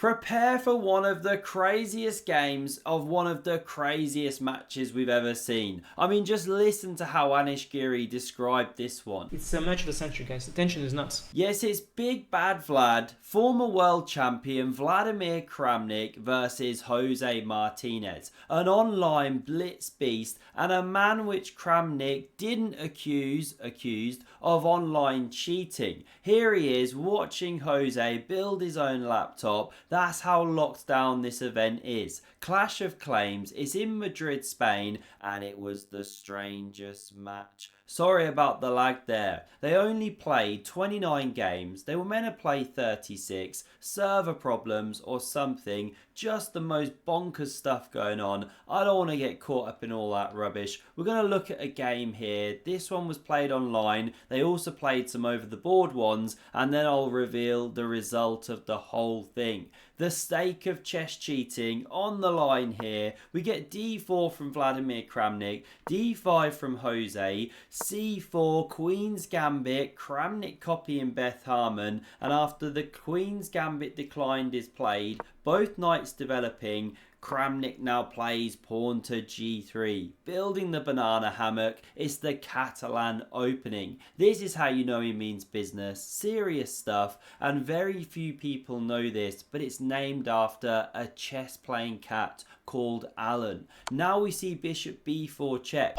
Prepare for one of the craziest games of one of the craziest matches we've ever seen. I mean, just listen to how Anish Giri described this one. It's a match of the century, guys. The tension is nuts. Yes, it's Big Bad Vlad, former world champion Vladimir Kramnik versus Jose Martinez. An online blitz beast and a man which Kramnik didn't accused of online cheating. Here he is watching Jose build his own laptop. That's how locked down this event is. Clash of Claims, it's in Madrid, Spain, and it was the strangest match. Sorry about the lag there. They only played 29 games. They were meant to play 36. Server problems or something. Just the most bonkers stuff going on. I don't want to get caught up in all that rubbish. We're going to look at a game here. This one was played online. They also played some over the board ones, and then I'll reveal the result of the whole thing. The stake of chess cheating on the line here. We get d4 from Vladimir Kramnik, d5 from Jose, c4, Queen's Gambit, Kramnik copying Beth Harmon, and after the Queen's Gambit declined is played, both knights developing, Kramnik now plays pawn to g3, building the banana hammock. It's the Catalan opening. This is how you know he means business, serious stuff, and very few people know this, but it's named after a chess playing cat called Alan. Now we see bishop b4 check.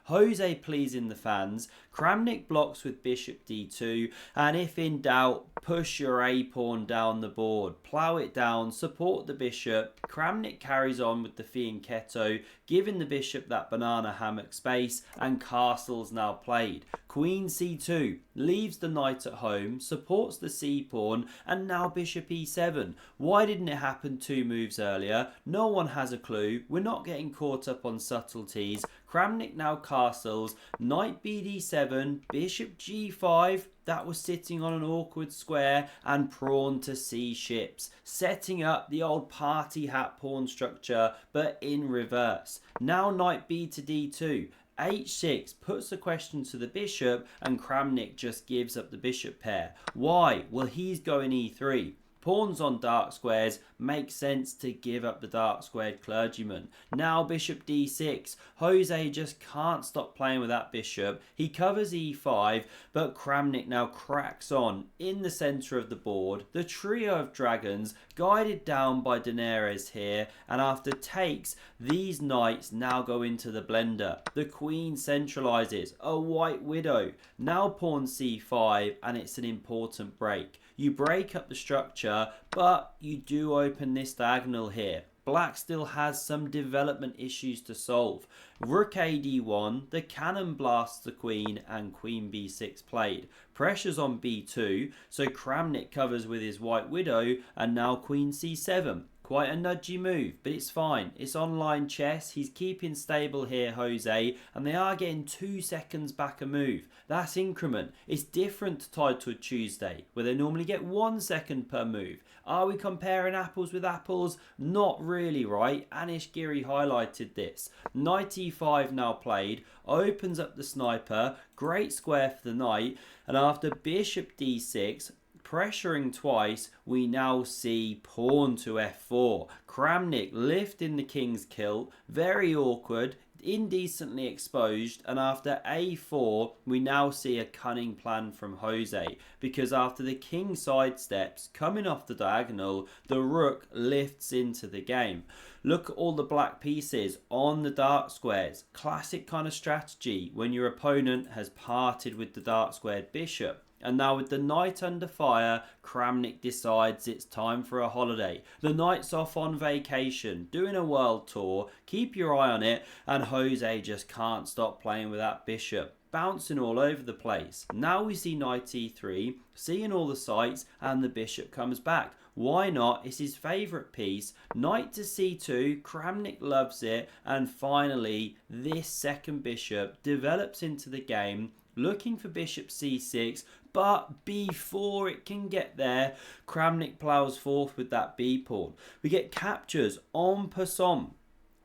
Jose pleasing the fans, Kramnik blocks with bishop d2, and if in doubt, push your a pawn down the board, plough it down, support the bishop. Kramnik carries on with the fianchetto, giving the bishop that banana hammock space, and castle's now played. Queen c2, leaves the knight at home, supports the c pawn, and now bishop e7. Why didn't it happen 2 moves earlier? No one has a clue. We're not getting caught up on subtleties. Kramnik now castles, knight bd7, bishop g5, that was sitting on an awkward square, and pawn to c ships, setting up the old party hat pawn structure, but in reverse. Now knight b to d2, h6 puts the question to the bishop, and Kramnik just gives up the bishop pair. Why? Well, he's going e3. Pawns on dark squares, makes sense to give up the dark squared clergyman. Now bishop d6, Jose just can't stop playing with that bishop. He covers e5, but Kramnik now cracks on in the centre of the board. The trio of dragons guided down by Daenerys here, and after takes, these knights now go into the blender. The queen centralises, a white widow. Now pawn c5, and it's an important break. You break up the structure, but you do open this diagonal here. Black still has some development issues to solve. Rook a d1, the cannon blasts the queen, and queen b6 played. Pressure's on b2, so Kramnik covers with his white widow, and now queen c7. Quite a nudgy move, but it's fine. It's online chess. He's keeping stable here, Jose, and they are getting 2 seconds back a move. That's increment. It's different to Titled Tuesday, where they normally get 1 second per move. Are we comparing apples with apples? Not really, right? Anish Giri highlighted this. Knight e5 now played, opens up the sniper, great square for the knight, and after bishop d6, pressuring twice, we now see pawn to f4. Kramnik lifting the king's kilt, very awkward, indecently exposed, and after a4 we now see a cunning plan from Jose, because after the king sidesteps, coming off the diagonal, the rook lifts into the game. Look at all the black pieces on the dark squares. Classic kind of strategy when your opponent has parted with the dark squared bishop. And now with the knight under fire, Kramnik decides it's time for a holiday. The knight's off on vacation, doing a world tour. Keep your eye on it, and Jose just can't stop playing with that bishop, bouncing all over the place. Now we see knight e3, seeing all the sights, and the bishop comes back. Why not? It's his favourite piece. Knight to c2, Kramnik loves it, and finally this second bishop develops into the game, looking for bishop c6, but before it can get there, Kramnik ploughs forth with that b pawn. We get captures en passant.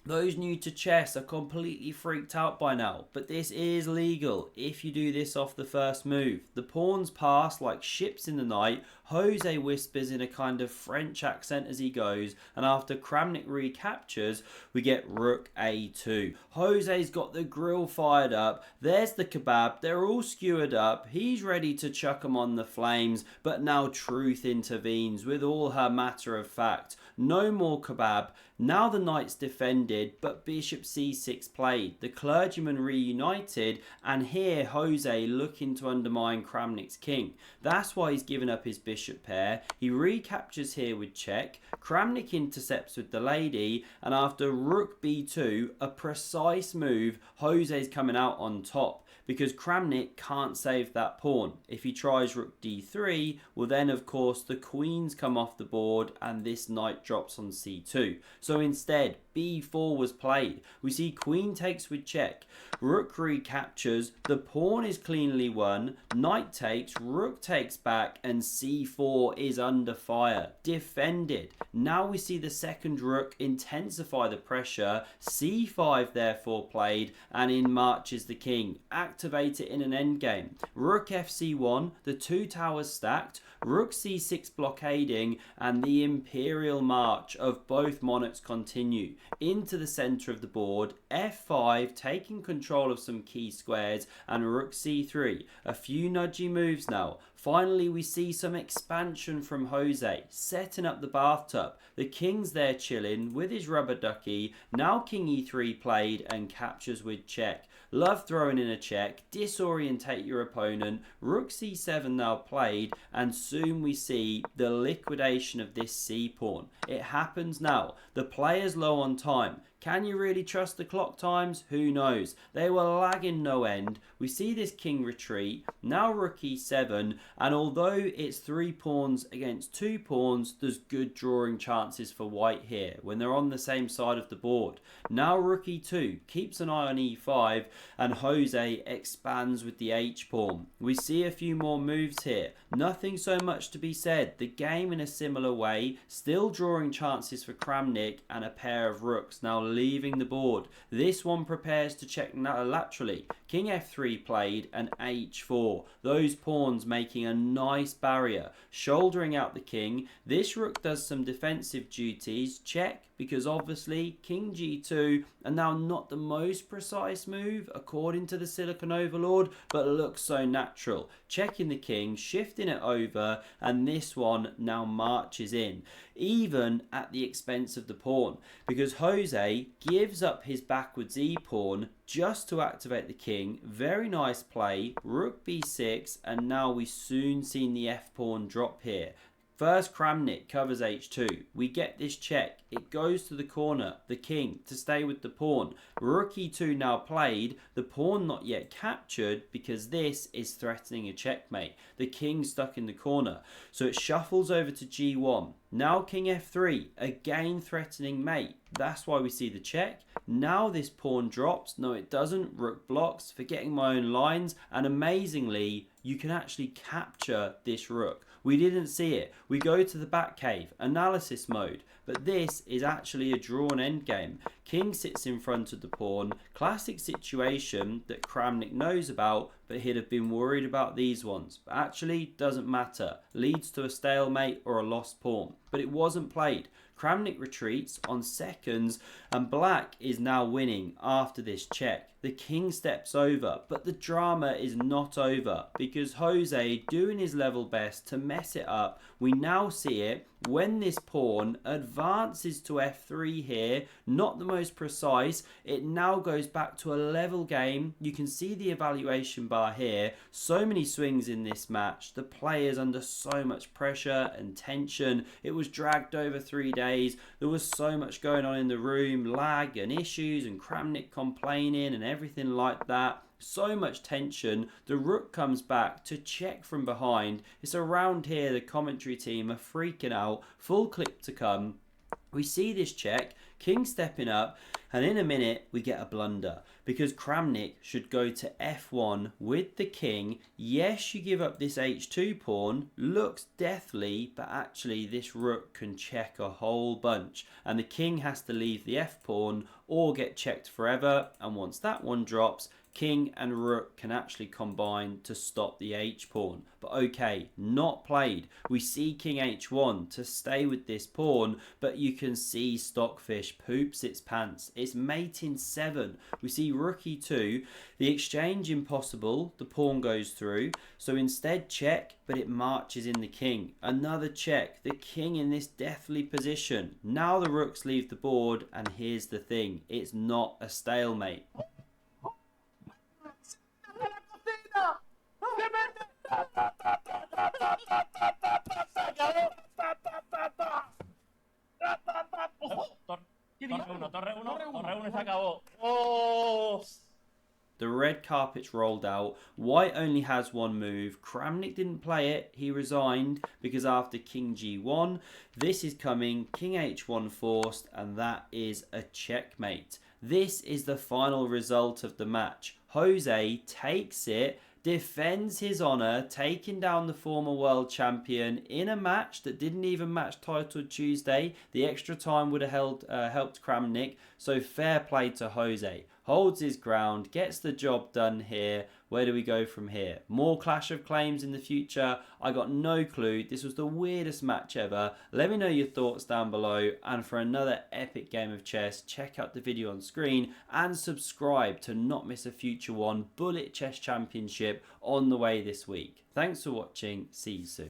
Those new to chess are completely freaked out by now, but this is legal if you do this off the first move. The pawns pass like ships in the night. Jose whispers in a kind of French accent as he goes, and after Kramnik recaptures, we get rook a2. Jose's got the grill fired up. There's the kebab. They're all skewered up. He's ready to chuck them on the flames, but now truth intervenes with all her matter of fact. No more kebab. Now the knight's defended, but bishop c6 played. The clergymen reunited, and here Jose looking to undermine Kramnik's king. That's why he's given up his bishop pair. He recaptures here with check. Kramnik intercepts with the lady, and after rook b2, a precise move, Jose's coming out on top, because Kramnik can't save that pawn. If he tries rook d3, well then of course the queens come off the board and this knight drops on c2. So instead, b4 was played. We see queen takes with check, rook recaptures, the pawn is cleanly won, knight takes, rook takes back, and c4 is under fire, defended. Now we see the second rook intensify the pressure, c5 therefore played, and in marches the king. Activate it in an endgame. Rook fc1, the two towers stacked, rook c6 blockading, and the imperial march of both monarchs continue into the centre of the board. f5 taking control of some key squares, and rook c3. A few nudgy moves now. Finally, we see some expansion from Jose, setting up the bathtub. The king's there chilling with his rubber ducky. Now king e3 played and captures with check. Love throwing in a check, disorientate your opponent. Rook c7 now played, and soon we see the liquidation of this c-pawn. It happens now. The player's low on time. Can you really trust the clock times? Who knows? They were lagging no end. We see this king retreat. Now rook e7, and although it's 3 pawns against 2 pawns, there's good drawing chances for white here when they're on the same side of the board. Now rook e2 keeps an eye on e5, and Jose expands with the h-pawn. We see a few more moves here. Nothing so much to be said. The game in a similar way, still drawing chances for Kramnik, and a pair of rooks now leaving the board. This one prepares to check laterally. King f3 played, and h4. Those pawns making a nice barrier, shouldering out the king. This rook does some defensive duties. Check, because obviously king g2, and now not the most precise move according to the Silicon Overlord, but looks so natural. Checking the king, shifting it over, and this one now marches in, even at the expense of the pawn, because Jose gives up his backwards e-pawn just to activate the king. Very nice play. Rook b6, and now we soon seen the f-pawn drop here. First Kramnik covers h2. We get this check. It goes to the corner, the king, to stay with the pawn. Rook e2 now played, the pawn not yet captured, because this is threatening a checkmate. The king stuck in the corner. So it shuffles over to g1. Now king f3, again threatening mate. That's why we see the check. Now this pawn drops. No, it doesn't. Rook blocks, forgetting my own lines, and amazingly, you can actually capture this rook. We didn't see it. We go to the back cave, analysis mode, but this is actually a drawn endgame. King sits in front of the pawn. Classic situation that Kramnik knows about, but he'd have been worried about these ones. But actually, doesn't matter. Leads to a stalemate or a lost pawn. But it wasn't played. Kramnik retreats on seconds, and black is now winning after this check. The king steps over, but the drama is not over, because Jose doing his level best to mess it up. We now see it when this pawn advances to f3 here, not the most precise. It now goes back to a level game. You can see the evaluation bar here. So many swings in this match. The players under so much pressure and tension. It was dragged over 3 days. There was so much going on in the room, lag and issues, and Kramnik complaining and everything like that. So much tension. The rook comes back to check from behind. It's around here the commentary team are freaking out. Full clip to come. We see this check, king stepping up, and in a minute we get a blunder, because Kramnik should go to f1 with the king. Yes, you give up this h2 pawn, looks deathly, but actually this rook can check a whole bunch, and the king has to leave the f pawn or get checked forever. And once that one drops, king and rook can actually combine to stop the h-pawn. But okay, not played. We see king h1 to stay with this pawn, but you can see Stockfish poops its pants. It's mate in 7. We see rook e2, the exchange impossible, the pawn goes through, so instead check, but it marches in the king. Another check, the king in this deathly position. Now the rooks leave the board, and here's the thing, it's not a stalemate. Torre 1 se acabó. Oh! The red carpet's rolled out. White only has one move. Kramnik didn't play it. He resigned because after king g1, this is coming. King h1 forced, and that is a checkmate. This is the final result of the match. Jose takes it, defends his honour, taking down the former world champion in a match that didn't even match titled Tuesday. The extra time would have helped Kramnik, so fair play to Jose. Holds his ground, gets the job done here. Where do we go from here? More Clash of Claims in the future? I got no clue. This was the weirdest match ever. Let me know your thoughts down below. And for another epic game of chess, check out the video on screen and subscribe to not miss a future one. Bullet Chess Championship on the way this week. Thanks for watching. See you soon.